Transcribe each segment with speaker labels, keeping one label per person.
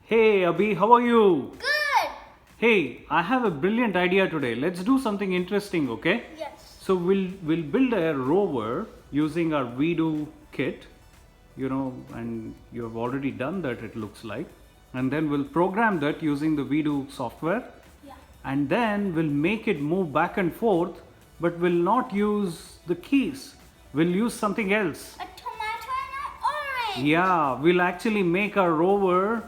Speaker 1: Hey Abhi, how are you?
Speaker 2: Good.
Speaker 1: Hey, I have a brilliant idea today. Let's do something interesting, okay?
Speaker 2: Yes.
Speaker 1: So we'll build a rover using our VDO kit, and you have already done that it looks like. And then we'll program that using the VDO software.
Speaker 2: Yeah.
Speaker 1: And then we'll make it move back and forth, but we'll not use the keys. We'll use something else.
Speaker 2: A tomato and an orange.
Speaker 1: Yeah, we'll actually make our rover,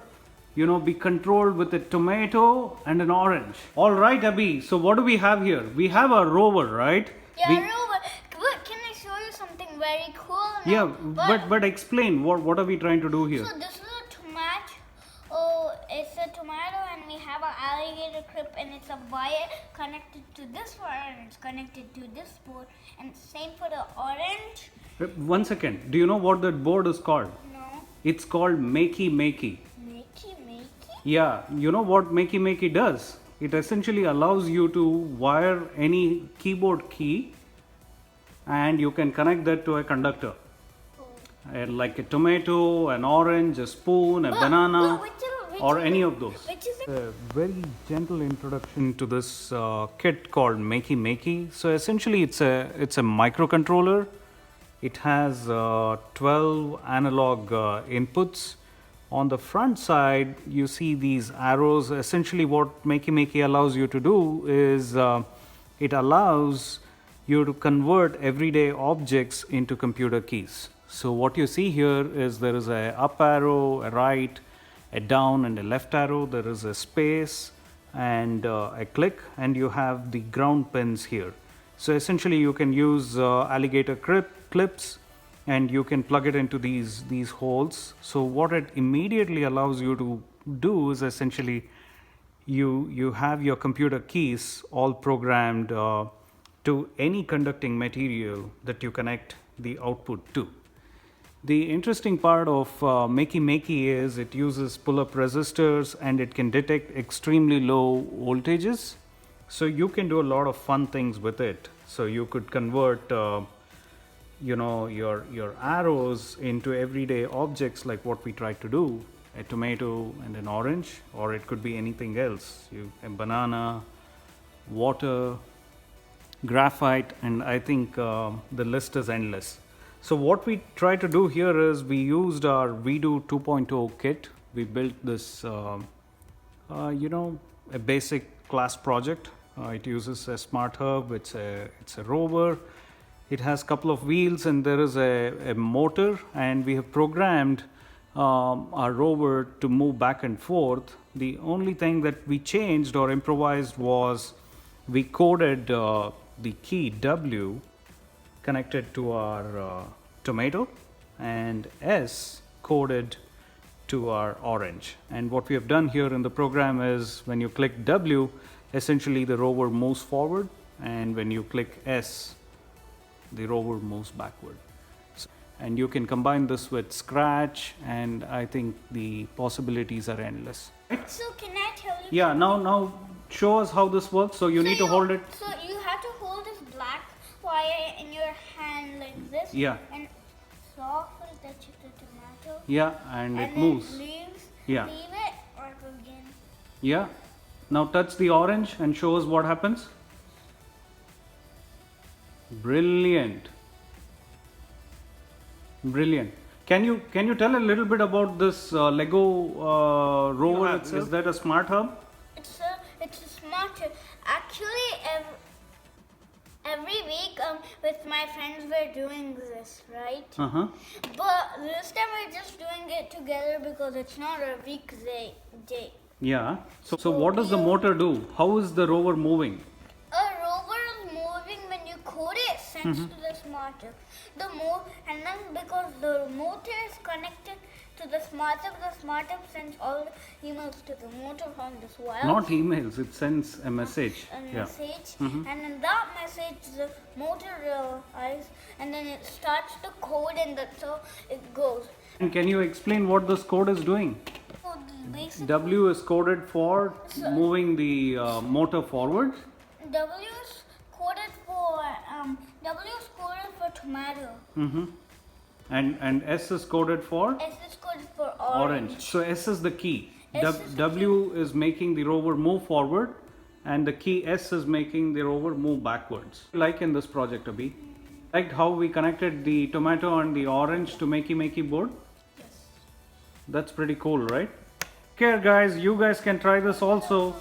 Speaker 1: be controlled with a tomato and an orange. All right, Abhi. So what do we have here? We have our rover, right?
Speaker 2: Yeah,
Speaker 1: We-
Speaker 2: Rover. Look, can I show you something very cool?
Speaker 1: Yeah,
Speaker 2: Now?
Speaker 1: but explain what are we trying to do here?
Speaker 2: So this is a tomato. Oh, it's a tomato, and we have an alligator clip, and it's a wire connected to this wire, and it's connected to this board, and same for the orange.
Speaker 1: 1 second. Do you know what that board is called?
Speaker 2: No,
Speaker 1: It's called Makey Makey.
Speaker 2: Makey.
Speaker 1: Yeah, you know what Makey Makey does? It essentially allows you to wire any keyboard key and you can connect that to a conductor. Like a tomato, an orange, a spoon, a banana, or any of those.
Speaker 2: Which is it?
Speaker 1: A very gentle introduction to this kit called Makey Makey. So essentially, it's a microcontroller. It has 12 analog inputs. On the front side, you see these arrows. Essentially, what Makey Makey allows you to do is it allows you to convert everyday objects into computer keys. So what you see here is there is a up arrow, a right, a down, and a left arrow. There is a space and a click, and you have the ground pins here. So essentially, you can use alligator clips, and you can plug it into these holes. So what it immediately allows you to do is essentially you have your computer keys all programmed to any conducting material that you connect the output to. The interesting part of Makey Makey is it uses pull-up resistors and it can detect extremely low voltages. So you can do a lot of fun things with it. So you could convert your arrows into everyday objects like what we tried to do, a tomato and an orange, or it could be anything else, a banana, water, graphite, and I think the list is endless. So what we try to do here is we used our VDO 2.0 kit. We built this a basic class project. It uses a smart hub. It's a rover. It has a couple of wheels and there is a motor, and we have programmed our rover to move back and forth. The only thing that we changed or improvised was we coded the key W connected to our tomato and S coded to our orange. And what we have done here in the program is when you click W, essentially the rover moves forward, and when you click S, the rover moves backward. And you can combine this with Scratch, and I think the possibilities are endless.
Speaker 2: So can I tell you?
Speaker 1: Yeah, now show us how this works. So you need to hold it.
Speaker 2: So you have to hold this black wire in your hand like this.
Speaker 1: Yeah.
Speaker 2: And softly touch the tomato.
Speaker 1: Yeah, and it
Speaker 2: then
Speaker 1: moves.
Speaker 2: Leaves,
Speaker 1: Yeah.
Speaker 2: Leave it or again.
Speaker 1: Yeah. Now touch the orange and show us what happens. Brilliant. Brilliant. Can you tell a little bit about this Lego rover itself? Is that a smart hub?
Speaker 2: It's a smart. Actually, every week with my friends we're doing this, right?
Speaker 1: Uh-huh.
Speaker 2: But this time we're just doing it together because it's not a weekday day.
Speaker 1: Yeah. So what does the motor do? How is the rover moving?
Speaker 2: A rover is moving when you code it, sends to the smarter. And then because the motor is connected to the smarter sends all the emails to the motor from this wire.
Speaker 1: Not emails, it sends a message.
Speaker 2: A
Speaker 1: Yeah.
Speaker 2: message, and in that message the motor realizes, and then it starts to code, and that's how it goes.
Speaker 1: And can you explain what this code is doing?
Speaker 2: So basically,
Speaker 1: W is coded for moving the motor forward.
Speaker 2: W is coded for tomato.
Speaker 1: Mm-hmm. And S is coded for
Speaker 2: S is coded for
Speaker 1: orange. So S is the key. W is making the rover move forward, and the key S is making the rover move backwards. Like in this project, Abhi. Liked how we connected the tomato and the orange to Makey Makey board?
Speaker 2: Yes.
Speaker 1: That's pretty cool, right? Care guys, you guys can try this also.